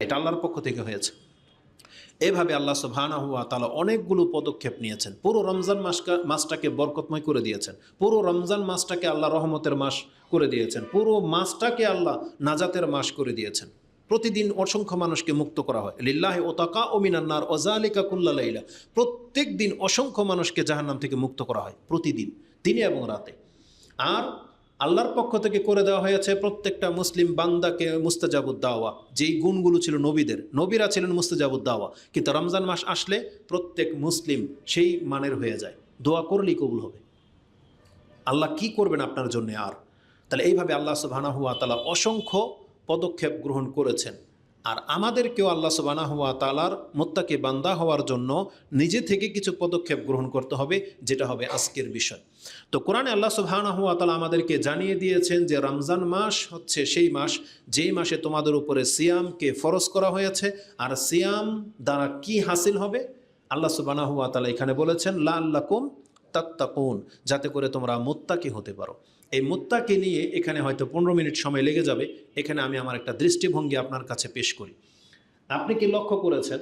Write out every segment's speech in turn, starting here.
এটা আল্লাহর পক্ষ থেকে হয়েছে। এভাবে আল্লাহ সুবহানাহু ওয়া তাআলা অনেকগুলো পদক্ষেপ নিয়েছেন। পুরো রমজান মাসটাকে বরকতময় করে দিয়েছেন। পুরো রমজান মাসটাকে আল্লাহ রহমতের মাস করে দিয়েছেন। পুরো মাসটাকে আল্লাহ নাজাতের মাস করে দিয়েছেন। প্রতিদিন অসংখ্য মানুষকে মুক্ত করা হয়। লিল্লাহি ওতাকা ও মিনান্নার ওয়াজালিকা কুল্লা লাইলা। প্রত্যেক দিন অসংখ্য মানুষকে জাহান্নাম থেকে মুক্ত করা হয়, প্রতিদিন, দিনে এবং রাতে। আর আল্লাহর পক্ষ থেকে করে দেওয়া হয়েছে প্রত্যেকটা মুসলিম বান্দাকে মুস্তাজাবুদ দাওয়া। যেই গুণগুলো ছিল নবীদের, নবীরা ছিলেন মুস্তাজাবুদ দাওয়া, কিন্তু রমজান মাস আসলে প্রত্যেক মুসলিম সেই মানের হয়ে যায়। দোয়া করলেই কবুল হবে। আল্লাহ কি করবেন আপনার জন্য আর? তাহলে এইভাবে আল্লাহ সুবহানাহু ওয়া তাআলা অসংখ্য পদক্ষেপ গ্রহণ করেছেন। আর আমাদেরকেও আল্লাহ সুবহানাহু ওয়া তাআলার মুত্তাকি বান্দা হওয়ার জন্য নিজে থেকে কিছু পদক্ষেপ গ্রহণ করতে হবে, যেটা হবে আজকের বিষয়। তো কোরআনে আল্লাহ সুবহানাহু ওয়া তাআলা আমাদেরকে জানিয়ে দিয়েছেন যে রমজান মাস হচ্ছে সেই মাস যেই মাসে তোমাদের উপরে সিয়ামকে ফরজ করা হয়েছে। আর সিয়াম দ্বারা কি হাসিল হবে? আল্লাহ সুবহানাহু ওয়া তাআলা এখানে বলেছেন লাআল্লাকুম তাত্তাকুন, যাতে করে তোমরা মুত্তাকি হতে পারো। এই মুত্তাকি নিয়ে এখানে হয়তো 15 মিনিট সময় লেগে যাবে। এখানে আমি আমার একটা দৃষ্টিভঙ্গি আপনার কাছে পেশ করি। আপনি কি লক্ষ্য করেছেন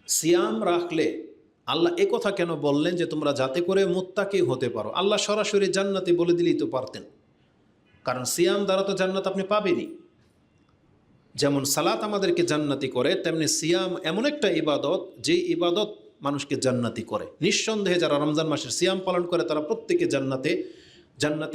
সিয়াম রাখলে আল্লাহ এ কথা কেন বললেন যে তোমরা যাতে করে মুত্তাকি হতে পারো? আল্লাহ সরাসরি জান্নাতে বলে দিলেই তো পারতেন, কারণ সিয়াম দ্বারা তো জান্নাত আপনি পাবেনই। যেমন সালাত আমাদেরকে জান্নাতি করে, তেমনি সিয়াম এমন একটা ইবাদত যে ইবাদত মানুষকে জান্নাতি করে। নিঃসন্দেহে যারা রমজান মাসের সিয়াম পালন করে তারা প্রত্যেকে জান্নাতে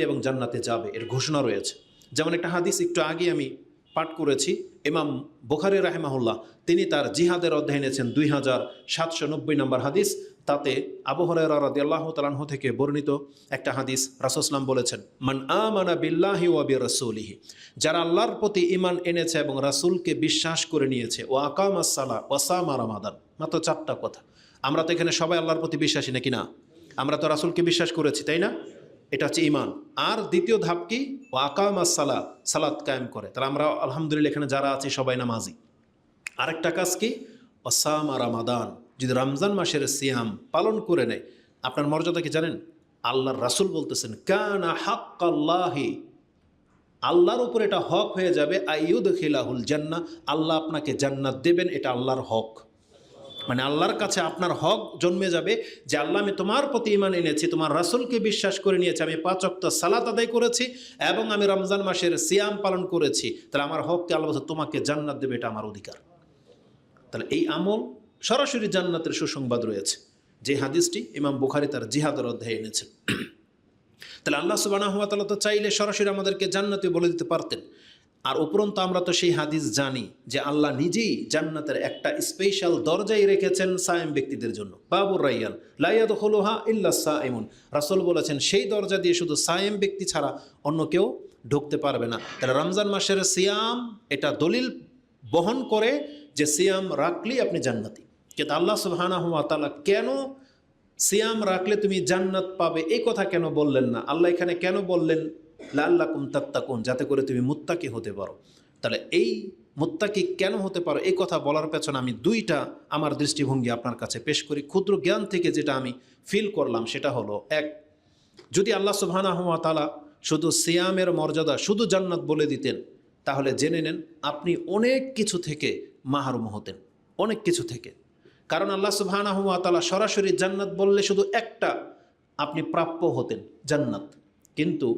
এবং জান্নাতে যাবে, এর ঘোষণা রয়েছে। যেমন একটা হাদিস একটু আগে আমি পাঠ করেছি, ইমাম বুখারী রাহিমাহুল্লাহ তিনি তার জিহাদের অধ্যায় এনেছেন 2790 নম্বর হাদিস। তাতে আবু হুরায়রা রাদিয়াল্লাহু তাআলা আনহু থেকে বর্ণিত একটা হাদিস, রাসূল সাল্লাল্লাহু আলাইহি ওয়াসাল্লাম বলেছেন, মান আমানা বিল্লাহি ওয়া বিরাসূলিহি, যারা আল্লাহর প্রতি ঈমান এনেছে এবং রাসূলকে বিশ্বাস করে নিয়েছে, ওয়া আকামাস সালাহ ওয়া সামা রমাদান। মাত্র 4টা কথা। আমরা তো এখানে সবাই আল্লাহর প্রতি বিশ্বাসী নাকি না? আমরা তো রাসূলকে বিশ্বাস করেছি, তাই না? এটা হচ্ছে ঈমান। আর দ্বিতীয় ধাপ কি? ওয়া আকামাস সালাহ, সালাত কায়েম করে। তাহলে আমরা আলহামদুলিল্লাহ এখানে যারা আছি সবাই নামাজি। আরেকটা কাজ কি? ওয়া সামা রমাদান, যদি রমজান মাসের সিয়াম পালন করে নেয়, আপনার মর্যাদা কি জানেন? আল্লাহর রাসূল বলতেছেন কানা হাক্কাল্লাহি, আল্লাহর উপর এটা হক হয়ে যাবে, আইয়ুদখিলাহুল জান্নাহ, আল্লাহ আপনাকে জান্নাত দেবেন, এটা আল্লাহর হক। মানে আল্লাহর কাছে আপনার হক জন্মে যাবে যে আল্লাহ আমি তোমার প্রতি ঈমান এনেছি, তোমার রাসূলকে বিশ্বাস করে নিয়েছি, আমি 5 ওয়াক্ত সালাত আদায় করেছি এবং আমি রমজান মাসের সিয়াম পালন করেছি, তাহলে আমার হককে আল্লাহ বলছে তোমাকে জান্নাত দেবে, এটা আমার অধিকার। তাহলে এই আমল সরাসরি জান্নাতের সুসংবাদ রয়েছে, যে হাদিসটি ইমাম বুখারী তার জিহাদের অধ্যায়ে এনেছেন। তাহলে আল্লাহ সুবহানাহু ওয়া তাআলা তো চাইলে সরাসরি আমাদেরকে জান্নাতে বলে দিতে পারতেন। আর উপরন্ত আমরা তো সেই হাদিস জানি যে আল্লাহ নিজেই জান্নাতের একটা স্পেশাল দরজাই রেখেছেন সায়েম ব্যক্তিদের জন্য, বাবুর রাইয়ান লা ইয়াদখুলুহা ইল্লা সাইমুন। রাসূল বলেছেন সেই দরজা দিয়ে শুধু সায়েম ব্যক্তি ছাড়া অন্য কেউ ঢুকতে পারবে না। তাহলে রমজান মাসের সিয়াম এটা দলিল বহন করে যে সিয়াম রাখলেই আপনি জান্নাতি। কিন্তু আল্লাহ সুবহানাহু ওয়া তাআলা কেন সিয়াম রাখলে তুমি জান্নাত পাবে এই কথা কেন বললেন না? আল্লাহ এখানে কেন বললেন লাআল্লাকুম তাত্তাকুন, যাতে করে তুমি মুত্তাকি হতে পারো? তাহলে এই মুত্তাকি কেন হতে পারো এই কথা বলার পেছনে আমি 2টা আমার দৃষ্টিভঙ্গি আপনার কাছে পেশ করি। ক্ষুদ্র জ্ঞান থেকে যেটা আমি ফিল করলাম সেটা হলো, এক, যদি আল্লাহ সুবহানাহু ওয়া তাআলা শুধু সিয়ামের মর্যাদা শুধু জান্নাত বলে দিতেন, তাহলে জেনে নেন আপনি অনেক কিছু থেকে মাহরুম হতেন, অনেক কিছু থেকে। কারণ আল্লাহ সুবহানাহু ওয়া তাআলা সরাসরি জান্নাত বললে শুধু একটা আপনি প্রাপ্য হতেন, জান্নাত। কিন্তু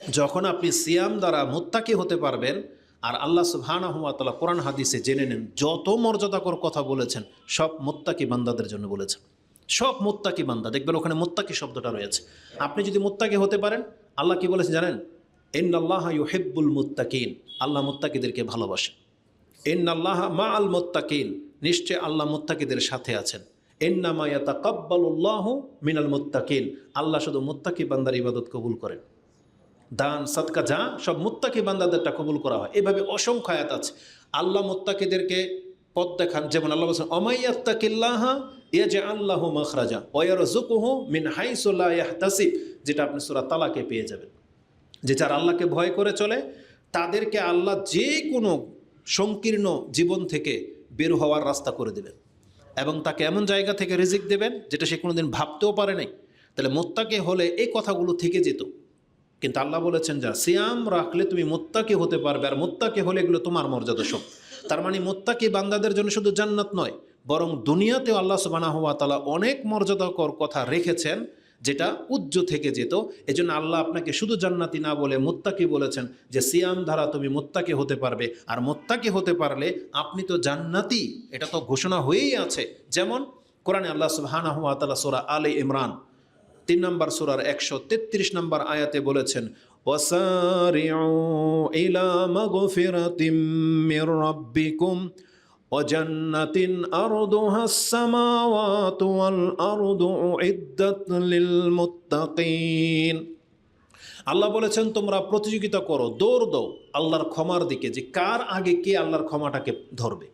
যখন আপনি সিয়াম দ্বারা মুত্তাকি হতে পারবেন, আর আল্লাহ সুবহানাহু ওয়া তাআলা কোরআন হাদিসে জেনে নেন যত মর্যাদাকর কথা বলেছেন সব মুত্তাকি বান্দাদের জন্য বলেছেন, সব মুত্তাকি বান্দা। দেখবেন ওখানে মুত্তাকি শব্দটা রয়েছে। আপনি যদি মুত্তাকি হতে পারেন, আল্লাহ কি বলেছেন জানেন? ইন্নাল্লাহা ইউহিব্বুল মুত্তাকিন, আল্লাহ মুত্তাকিদেরকে ভালোবাসেন। ইন্নাল্লাহা মাআল মুত্তাকিন, নিশ্চয় আল্লাহ মুত্তাকিদের সাথে আছেন। ইন্নামা ইয়াতাকাব্বালুল্লাহু মিনাল মুত্তাকিন, আল্লাহ শুধু মুত্তাকি বান্দার ইবাদত কবুল করেন। দান সাদকা যা সব মুত্তাকি বান্দাদেরটা কবুল করা হয়। এভাবে অসংখ্য আয়াত আছে। আল্লাহ মুত্তাকিদেরকে পথ দেখান। যেমন আল্লাহ বলেছেন অমাইয়াত্তাকিল্লাহা ইয়াজআল লাহু মাখরাজা ওয়া ইয়ারযুকুহু মিন হাইসু লা ইয়াহতাসিব, যেটা আপনি সূরা তালাকে পেয়ে যাবেন। যে যারা আল্লাহকে ভয় করে চলে তাদেরকে আল্লাহ যে কোনো সংকীর্ণ জীবন থেকে বের হওয়ার রাস্তা করে দেবেন এবং তাকে এমন জায়গা থেকে রিজিক দেবেন যেটা সে কোনোদিন ভাবতেও পারে নাই। তাহলে মুত্তাকি হলে এই কথাগুলো থেকে যেত। কিন্তু আল্লাহ বলেছেন যা সিয়াম রাখলে তুমি মুত্তাকি হতে পারবে, আর মুত্তাকি হলে এগুলো তোমার মর্যাদা সব। তার মানে মুত্তাকি বান্দাদের জন্য শুধু জান্নাত নয়, বরং দুনিয়াতেও আল্লাহ সুবহানাহু ওয়া তাআলা অনেক মর্যাদাকর কথা রেখেছেন যেটা উজ্জ্ব থেকে যেত। এজন্য আল্লাহ আপনাকে শুধু জান্নাতি না বলে মুত্তাকি বলেছেন, যে সিয়াম দ্বারা তুমি মুত্তাকি হতে পারবে, আর মুত্তাকি হতে পারলে আপনি তো জান্নাতি, এটা তো ঘোষণা হয়েই আছে। যেমন কোরআনে আল্লাহ সুবহানাহু ওয়া তাআলা সূরা আলে ইমরান 3 নম্বর সূরার 133 নম্বর আয়াতে বলেছেন, ওয়াসারিউ ইলা মাগফিরাতিম মির রাব্বিকুম وجنة أرضها السماوات والأرض أعدت للمتقين। আল্লাহ বলেছেন তোমরা প্রতিযোগিতা করো, দৌড় দাও আল্লাহর ক্ষমার দিকে, যে কার আগে কে আল্লাহর ক্ষমাটাকে ধরবে,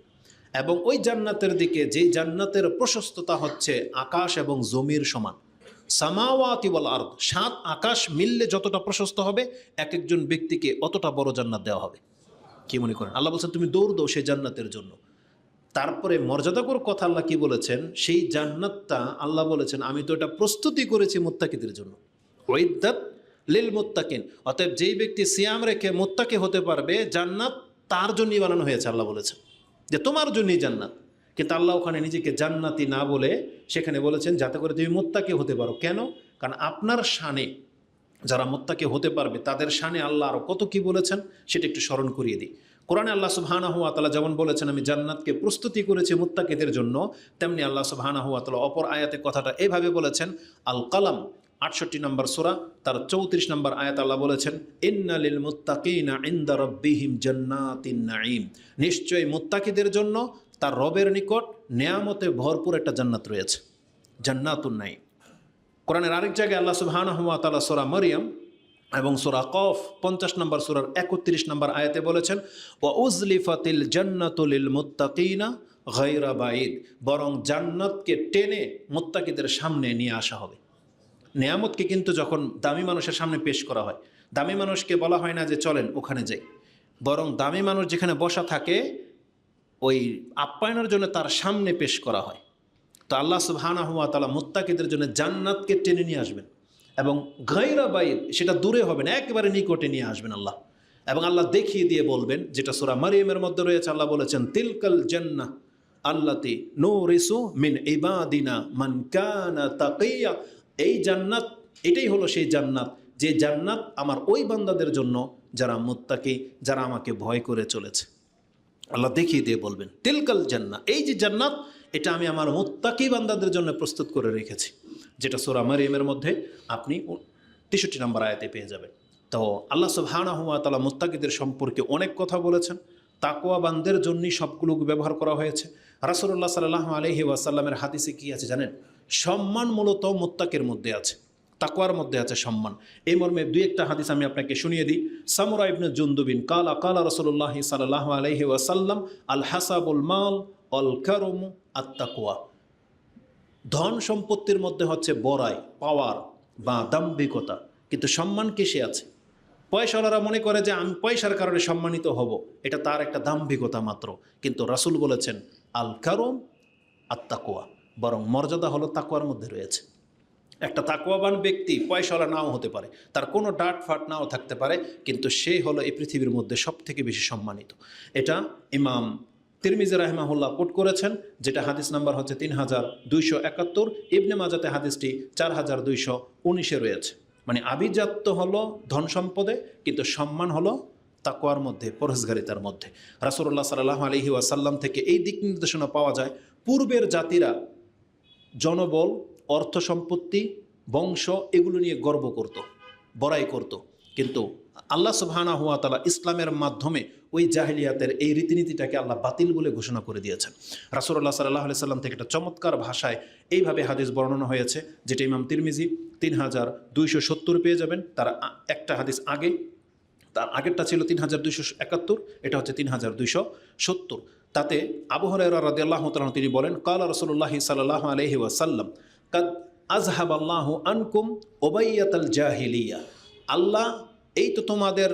এবং ওই জান্নাতের দিকে যে জান্নাতের প্রশস্ততা হচ্ছে আকাশ এবং জমির সমান। সামাওয়াতি ওয়াল আরদ, 7 আকাশ মিললে যতটা প্রশস্ত হবে এক একজন ব্যক্তিকে অতটা বড় জান্নাত দেওয়া হবে। কি মনে করেন? আল্লাহ বলছেন তুমি দৌড় দাও সেই জান্নাতের জন্য। তারপরে মর্যাদাকর কথা আল্লাহ কি বলেছেন, সেই জান্নাতটা আল্লাহ বলেছেন আমি তো এটা প্রস্তুতি করেছি মুত্তাকিদের জন্য, ওয়াইদাত লিল মুত্তাকিন। অতএব যেই ব্যক্তি সিয়াম রেখে মুত্তাকি হতে পারবে, জান্নাত তার জন্যই বানানো হয়েছে। আল্লাহ বলেছেন যে তোমার জন্যই জান্নাত, কিন্তু আল্লাহ ওখানে নিজেকে জান্নাতি না বলে সেখানে বলেছেন যাতে করে তুমি মুত্তাকি হতে পারো। কেন? কারণ আপনার শানে যারা মুত্তাকি হতে পারবে তাদের শানে আল্লাহ আরও কত কি বলেছেন সেটা একটু স্মরণ করিয়ে দিই। কোরআনে আল্লাহ সুবহানাহু ওয়া তাআলা যেমন বলেছেন আমি জান্নাতকে প্রস্তুতি করেছি মুত্তাকিদের জন্য, তেমনি আল্লাহ সুবহানাহু ওয়া তাআলা অপর আয়াতে কথাটা এভাবে বলেছেন। আল কালাম 68 নম্বর সূরা তার 34 নম্বর আয়াত আল্লাহ বলেছেন, ইন্না লিল মুত্তাকিনা ইনদা রাব্বিহিম জান্নাতিন নাঈম। নিশ্চয়ই মুত্তাকিদের জন্য তার রবের নিকট নেয়ামতে ভরপুর একটা জান্নাত রয়েছে, জান্নাতুন নাঈম। কোরআনের আরেক জায়গায় আল্লাহ সুবহানাহু ওয়া তাআলা সূরা মারইয়াম এবং সূরা কফ 50 নম্বর সূরার 31 নম্বর আয়াতে বলেছেন, ওয়া উজলিফাতিল জান্নাতু লিল মুত্তাকিনা গায়রা বাঈদ। বরং জান্নাতকে টেনে মুত্তাকিদের সামনে নিয়ে আসা হবে। নেয়ামতকে কিন্তু যখন দামি মানুষের সামনে পেশ করা হয়, দামি মানুষকে বলা হয় না যে চলেন ওখানে যাই, বরং দামি মানুষ যেখানে বসা থাকে ওই আপ্যায়নের জন্য তার সামনে পেশ করা হয়। তো আল্লাহ সুবহানাহু ওয়া তাআলা মুত্তাকিদের জন্য জান্নাতকে টেনে নিয়ে আসবেন, এবং গায়রা বাঈদ, সেটা দূরে হবে না, একেবারে নিকটে নিয়ে আসবেন আল্লাহ। এবং আল্লাহ দেখিয়ে দিয়ে বলবেন, যেটা সূরা মারইয়ামের মধ্যে রয়েছে। আল্লাহ বলেছেন, তিলকাল জান্নাহ আল্লাতী নুরিসু মিন ইবাদিনা মান কানা তাকিয়া। এই জান্নাত, এটাই হলো সেই জান্নাত, যে জান্নাত আমার ওই বান্দাদের জন্য যারা মুত্তাকি, যারা আমাকে ভয় করে চলেছে। আল্লাহ দেখিয়ে দিয়ে বলবেন তিলকাল জান্নাহ, এই যে জান্নাত এটা আমি আমার মুত্তাকি বান্দাদের জন্য প্রস্তুত করে রেখেছি, যেটা সূরা মারইয়ামের মধ্যে আপনি 63 নম্বর আয়াতে পেয়ে যাবেন। তো আল্লাহ সুবহানাহু ওয়া তাআলা মুত্তাকিদের সম্পর্কে অনেক কথা বলেছেন, তাকওয়াবানদের জন্যই সবগুলো ব্যবহার করা হয়েছে। রাসূলুল্লাহ সাল্লাল্লাহু আলাইহি ওয়াসাল্লামের হাদিসে কি আছে জানেন? সম্মান মূলত মুত্তাকির মধ্যে আছে, তাকওয়ার মধ্যে আছে সম্মান। এই মর্মে দুই একটা হাদিস আমি আপনাকে শুনিয়ে দিই। সামুরা ইবনে জুনদুবিন কালা কালা রাসূলুল্লাহ সাল্লাল্লাহু আলাইহি ওয়াসাল্লাম আল হাসাবুল মাল অল কারম আত তাকওয়া। ধন সম্পত্তির মধ্যে হচ্ছে বড়াই, পাওয়ার বা দাম্ভিকতা, কিন্তু সম্মান কিসে আছে? পয়সাওয়ালারা মনে করে যে আমি পয়সার কারণে সম্মানিত হব, এটা তার একটা দাম্ভিকতা মাত্র। কিন্তু রাসূল বলেছেন আল কারম আত তাকওয়া, বরং মর্যাদা হলো তাকওয়ার মধ্যে রয়েছে। একটা তাকওয়াবান ব্যক্তি পয়সাওয়ালা নাও হতে পারে, তার কোনো ডাট ফাট নাও থাকতে পারে, কিন্তু সে হলো এই পৃথিবীর মধ্যে সবথেকে বেশি সম্মানিত। এটা ইমাম তিরমিজি রাহিমাহুল্লাহ কোট করেছেন, যেটা হাদিস নাম্বার হচ্ছে 3271। ইবনে মাজাতে হাদিসটি 4219-এ রয়েছে। মানে আভিজাত্য হলো ধন সম্পদে, কিন্তু সম্মান হলো তাকওয়ার মধ্যে, পরহেজগারিতার মধ্যে। রাসূলুল্লাহ সাল্লাল্লাহু আলাইহি ওয়াসাল্লাম থেকে এই দিক নির্দেশনা পাওয়া যায়। পূর্বের জাতিরা জনবল, অর্থ সম্পত্তি, বংশ এগুলো নিয়ে গর্ব করত, বড়াই করত, কিন্তু আল্লাহ সুবহানাহু ওয়া তাআলা ইসলামের মাধ্যমে ওই জাহিলিয়াতের এই রীতিনীতিটাকে আল্লাহ বাতিল বলে ঘোষণা করে দিয়েছেন। রাসূলুল্লাহ সাল্লাল্লাহু আলাইহি সাল্লাম থেকে একটা চমৎকার ভাষায় এইভাবে হাদিস বর্ণনা হয়েছে, যেটা ইমাম তিরমিজি 3270 পেয়ে যাবেন। তার একটা হাদিস আগে, তার আগেরটা ছিল 3271, এটা হচ্ছে 3270। তাতে আবু হুরায়রা রাদিয়াল্লাহু তাআলা তিনি বলেন, কালা রাসূলুল্লাহ সাল্লাল্লাহু আলাইহি ওয়াসাল্লাম কাদ আযহাবাল্লাহু আনকুম উবাইয়াতাল জাহিলিয়া। আল্লাহ এই তো তোমাদের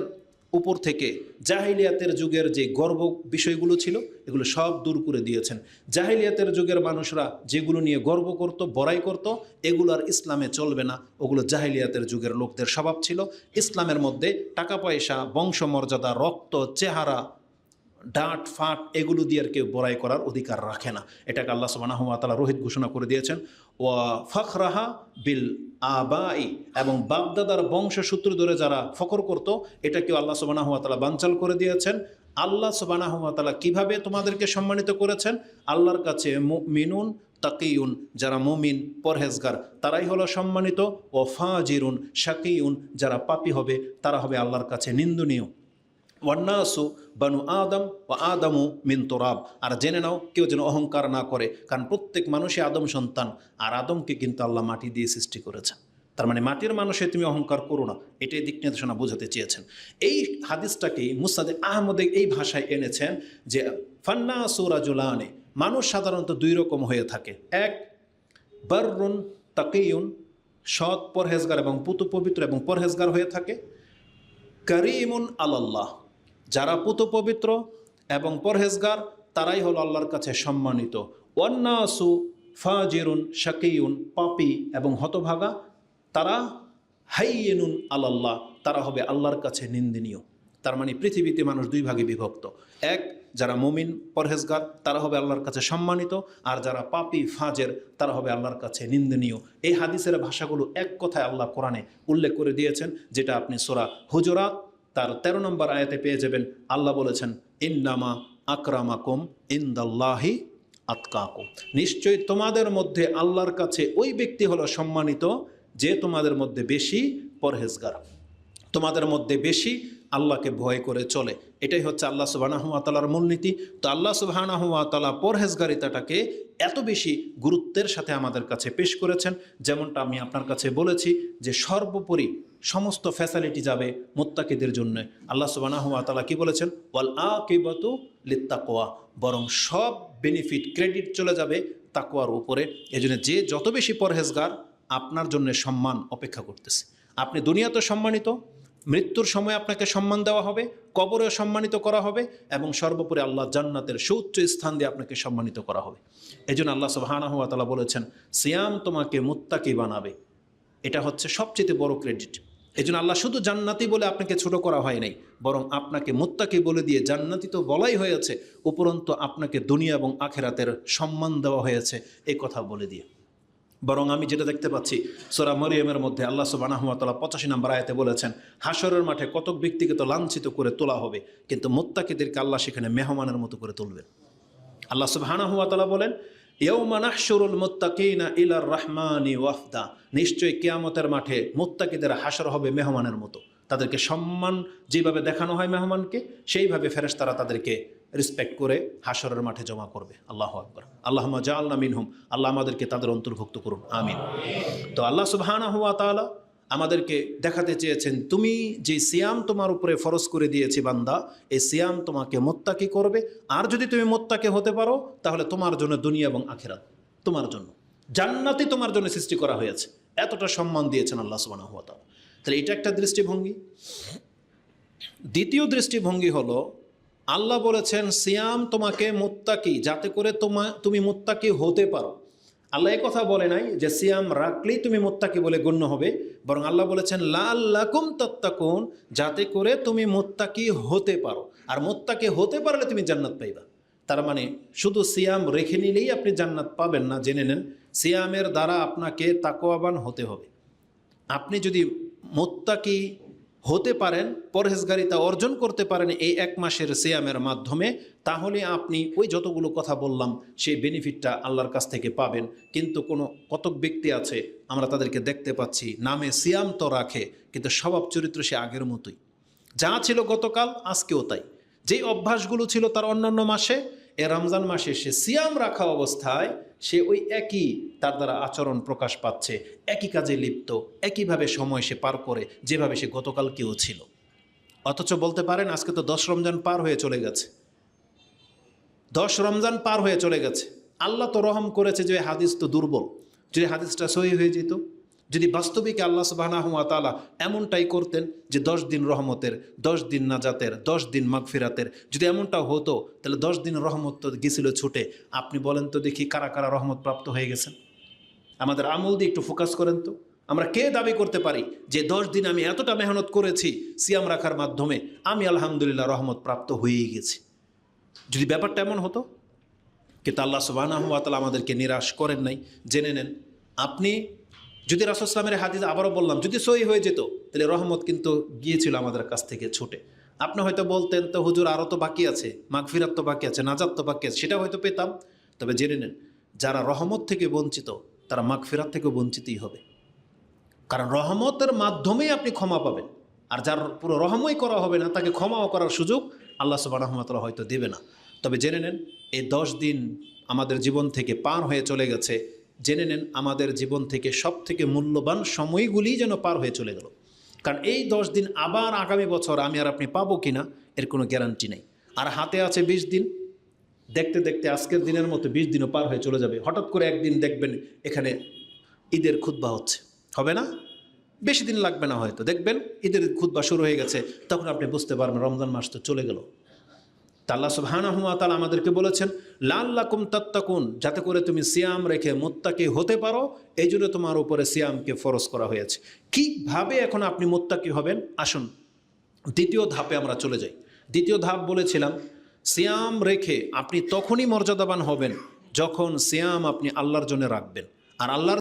উপর থেকে জাহিলিয়াতের যুগের যে গর্ব বিষয়গুলো ছিল এগুলো সব দূর করে দিয়েছেন। জাহিলিয়াতের যুগের মানুষরা যেগুলো নিয়ে গর্ব করত, বড়াই করত, এগুলো আর ইসলামে চলবে না। ওগুলো জাহিলিয়াতের যুগের লোকদের স্বভাব ছিল। ইসলামের মধ্যে টাকা পয়সা, বংশমর্যাদা, রক্ত, চেহারা, ডাঁট ফাঁট এগুলো দিয়ে আর কেউ বড়াই করার অধিকার রাখে না। এটাকে আল্লাহ সুবহানাহু ওয়া তাআলা রোহিত ঘোষণা করে দিয়েছেন। ওয়া ফখরাহা বিল আবাই, এবং বাপদাদার বংশসূত্র ধরে যারা ফখর করত, এটাকেও আল্লাহ সুবহানাহু ওয়া তাআলা বানচাল করে দিয়েছেন। আল্লাহ সুবহানাহু ওয়া তাআলা কীভাবে তোমাদেরকে সম্মানিত করেছেন? আল্লাহর কাছে মুমিনুন তাকিউন, যারা মুমিন পরহেজগার তারাই হলো সম্মানিত। ও ফাজিরুন শাকিউন, যারা পাপী হবে তারা হবে আল্লাহর কাছে নিন্দনীয়। ওয়ান্নাসু বানু আদম ও আদমু মিন তুরাব, আর জেনে নাও কেউ যেন অহংকার না করে, কারণ প্রত্যেক মানুষই আদম সন্তান, আর আদমকে কিন্তু আল্লাহ মাটি দিয়ে সৃষ্টি করেছেন। তার মানে মাটির মানুষে তুমি অহংকার করো না, এটাই দিক নির্দেশনা বোঝাতে চেয়েছেন। এই হাদিসটাকে মুসনাদে আহমদে এই ভাষায় এনেছেন যে ফান্নাসু রাজুলানে, মানুষ সাধারণত দুই রকম হয়ে থাকে। এক, বাররুন তাকিউন, সৎ পরহেজগার এবং পুতু পবিত্র এবং পরহেজগার হয়ে থাকে। করিমুন আলাল্লাহ, যারা পুত পবিত্র এবং পরহেজগার তারাই হলো আল্লাহর কাছে সম্মানিত। ওয়ান্নাসু ফাজিরুন শাকিউন, পাপী এবং হতভাগা তারা হাইয়িনুন আলাল্লাহ, তারা হবে আল্লাহর কাছে নিন্দনীয়। তার মানে পৃথিবীতে মানুষ দুই ভাগে বিভক্ত। এক, যারা মুমিন পরহেজগার তারা হবে আল্লাহর কাছে সম্মানিত, আর যারা পাপী ফাজের তারা হবে আল্লাহর কাছে নিন্দনীয়। এই হাদিসের ভাষাগুলো এক কথায় আল্লাহ কোরআনে উল্লেখ করে দিয়েছেন, যেটা আপনি সূরা হুজুরাত তার 13 নম্বর আয়াতে পেয়ে যাবেন। আল্লাহ বলেছেন ইন্নামা আকরামাকুম ইনদাল্লাহি আতকাকুম, নিশ্চয়ই তোমাদের মধ্যে আল্লাহর কাছে ওই ব্যক্তি হলো সম্মানিত যে তোমাদের মধ্যে বেশি পরহেজগার, তোমাদের মধ্যে বেশি আল্লাহকে ভয় করে চলে। এটাই হচ্ছে আল্লাহ সুবহানাহু ওয়া তাআলার মূলনীতি। তো আল্লাহ সুবহানাহু ওয়া তাআলা পরহেজগারিতাটাকে এত বেশি গুরুত্বের সাথে আমাদের কাছে পেশ করেছেন, যেমনটা আমি আপনার কাছে বলেছি যে সর্বোপরি সমস্ত ফ্যাসিলিটি যাবে মুত্তাকিদের জন্য। আল্লাহ সুবহানাহু ওয়া তাআলা কি বলেছেন? ওয়াল আকিবাতু লিত্তাকওয়া, বরং সব বেনিফিট ক্রেডিট চলে যাবে তাকওয়ার উপরে। এজন্য যে যত বেশি পরহেজগার আপনার জন্য সম্মান অপেক্ষা করতেছে। আপনি দুনিয়াতে সম্মানিত, মৃত্যুর সময় আপনাকে সম্মান দেওয়া হবে, কবরেও সম্মানিত করা হবে, এবং সর্বোপরি আল্লাহ জান্নাতের সুউচ্চ স্থান দিয়ে আপনাকে সম্মানিত করা হবে। এই জন্য আল্লাহ সুবহানাহু ওয়া তাআলা বলেছেন সিয়াম তোমাকে মুত্তাকি বানাবে। এটা হচ্ছে সবচেয়ে বড় ক্রেডিট। এই জন্য আল্লাহ শুধু জান্নাতি বলে আপনাকে ছোট করা হয় নাই, বরং আপনাকে মুত্তাকি বলে দিয়ে জান্নাতি তো বলাই হয়েছে, উপরন্তু আপনাকে দুনিয়া এবং আখিরাতের সম্মান দেওয়া হয়েছে এই কথা বলে দিয়ে। বরং আমি যেটা দেখতে পাচ্ছি সূরা মরিয়মের মধ্যে আল্লাহ সুবহানাহু ওয়া তাআলা 85 নম্বর আয়াতে বলেছেন হাশরের মাঠে কতক ব্যক্তিকে তো লাঞ্ছিত করে তোলা হবে, কিন্তু মুত্তাকিদেরকে আল্লাহ সেখানে মেহমানের মতো করে তুলবেন। আল্লাহ সুবহানাহু ওয়া তাআলা বলেন ইয়াউমা নাহশুরুল মুত্তাকিনা ইলার রাহমানি ওয়াফদা, নিশ্চয়ই কিয়ামতের মাঠে মুত্তাকিদের হাশর হবে মেহমানের মতো। তাদেরকে সম্মান যেভাবে দেখানো হয় মেহমানকে, সেইভাবে ফেরেশতারা তাদেরকে রেসপেক্ট করে হাশরের মাঠে জমা করবে। আল্লাহু আকবার। আল্লাহুম্মা জাআলনা মিনহুম, আল্লাহ আমাদেরকে তাদের অন্তর্ভুক্ত করুন, আমিন। তো আল্লাহ সুবহানাহু ওয়া তাআলা আমাদেরকে দেখাতে চেয়েছেন তুমি যে সিয়াম তোমার উপরে ফরজ করে দিয়েছি বান্দা, এই সিয়াম তোমাকে মুত্তাকি করবে। আর যদি তুমি মুত্তাকি হতে পারো তাহলে তোমার জন্য দুনিয়া এবং আখিরাত, তোমার জন্য জান্নাতই তোমার জন্য সৃষ্টি করা হয়েছে। এতটা সম্মান দিয়েছেন আল্লাহ সুবহানাহু ওয়া তাআলা। তাহলে এটা একটা দৃষ্টিভঙ্গি। দ্বিতীয় দৃষ্টিভঙ্গি হলো আল্লাহ বলেছেন সিয়াম তোমাকে মুত্তাকি, যাতে করে তুমি মুত্তাকি হতে পারো। আল্লাহ এই কথা বলে নাই যে সিয়াম রাখলেই তুমি মুত্তাকি বলে গণ্য হবে, বরং আল্লাহ বলেছেন লাআল্লাকুম তাত্তাকুন, যাতে করে তুমি মুত্তাকি হতে পারো। আর মুত্তাকি হতে পারলে তুমি জান্নাত পাইবা। তার মানে শুধু সিয়াম রেখে নিলেই আপনি জান্নাত পাবেন না, জেনে নেন সিয়ামের দ্বারা আপনাকে তাকওয়াবান হতে হবে। আপনি যদি মুত্তাকি হতে পারেন, পরহেজগারিতা অর্জন করতে পারেন এই 1 মাসের সিয়ামের মাধ্যমে, তাহলে আপনি ওই যতগুলো কথা বললাম সেই বেনিফিটটা আল্লাহর কাছ থেকে পাবেন। কিন্তু কতক ব্যক্তি আছে আমরা তাদেরকে দেখতে পাচ্ছি নামে সিয়াম তো রাখে, কিন্তু স্বভাব চরিত্র সে আগের মতোই, যা ছিল গতকাল আজকেও তাই। যেই অভ্যাসগুলো ছিল তার অন্যান্য মাসে, এ রমজান মাসে সে সিয়াম রাখা অবস্থায় সে ওই একই তার দ্বারা আচরণ প্রকাশ পাচ্ছে, একই কাজে লিপ্ত, একইভাবে সময় সে পার করে যেভাবে সে গতকাল কেউ ছিল। অথচ বলতে পারেন আজকে তো 10 রমজান পার হয়ে চলে গেছে, 10 রমজান পার হয়ে চলে গেছে। আল্লাহ তো রহম করেছে যে হাদিস তো দুর্বল, যদি হাদিসটা সহি হয়ে যেত, যদি বাস্তবিক আল্লাহ সুবহানাহু ওয়া তাআলা এমনটাই করতেন যে 10 দিন রহমতের, 10 দিন নাজাতের, 10 দিন মাগফিরাতের, যদি এমনটা হতো তাহলে 10 দিন রহমত তো গেছিল ছুটে। আপনি বলেন তো দেখি কারা কারা রহমত প্রাপ্ত হয়ে গেছেন? আমাদের আমল দিয়ে একটু ফোকাস করেন তো। আমরা কে দাবি করতে পারি যে 10 দিন আমি এতটা মেহনত করেছি সিয়াম রাখার মাধ্যমে, আমি আলহামদুলিল্লাহ রহমত প্রাপ্ত হয়েই গেছি? যদি ব্যাপারটা এমন হতো, কিন্তু আল্লাহ সুবহানাহু ওয়া তাআলা আমাদেরকে নিরাশ করেন নাই। জেনে নেন, আপনি যদি রাসূল সাল্লাল্লাহু আলাইহি হাদিস আবারও বললাম যদি সহি হয়ে যেত, তাহলে রহমত কিন্তু গিয়েছিল আমাদের কাছ থেকে ছুটে। আপনি হয়তো বলতেন তো হুজুর আরও তো বাকি আছে, মাগফিরাত তো বাকি আছে, নাজাত তো বাকি আছে, সেটা হয়তো পেতাম। তবে জেনে নেন, যারা রহমত থেকে বঞ্চিত তারা মাগফিরাত থেকেও বঞ্চিতই হবে। কারণ রহমতের মাধ্যমেই আপনি ক্ষমা পাবেন। আর যার পুরো রহমই করা হবে না, তাকে ক্ষমাও করার সুযোগ আল্লাহ সুবহানাহু ওয়া তাআলা হয়তো দেবে না। তবে জেনে নেন, এই 10 দিন আমাদের জীবন থেকে পার হয়ে চলে গেছে। জেনে নেন, আমাদের জীবন থেকে সব থেকে মূল্যবান সময়গুলি যেন পার হয়ে চলে গেল। কারণ এই 10 দিন আবার আগামী বছর আমি আর আপনি পাবো কিনা এর কোনো গ্যারান্টি নেই। আর হাতে আছে 20 দিন। দেখতে দেখতে আজকের দিনের মতো 20 দিনও পার হয়ে চলে যাবে। হঠাৎ করে একদিন দেখবেন এখানে ঈদের খুতবা হচ্ছে, হবে না? বেশি দিন লাগবে না, হয়তো দেখবেন ঈদের খুতবা শুরু হয়ে গেছে। তখন আপনি বুঝতে পারবেন রমজান মাস তো চলে গেল। তা আল্লাহ সুবহানাহু ওয়া তাআলা আমাদেরকে বলেছেন লাআল্লাকুম তাত্তাকুন, যাতে করে তুমি সিয়াম রেখে মুত্তাকি হতে পারো, এই জন্য তোমার উপরে সিয়ামকে ফরজ করা হয়েছে। কীভাবে এখন আপনি মুত্তাকি হবেন? আসুন দ্বিতীয় ধাপে আমরা চলে যাই। দ্বিতীয় ধাপ বলেছিলাম, সিয়াম রেখে আপনি তখনই মর্যাদাবান হবেন যখন সিয়াম আপনি আল্লাহর জন্য রাখবেন। আর আল্লাহর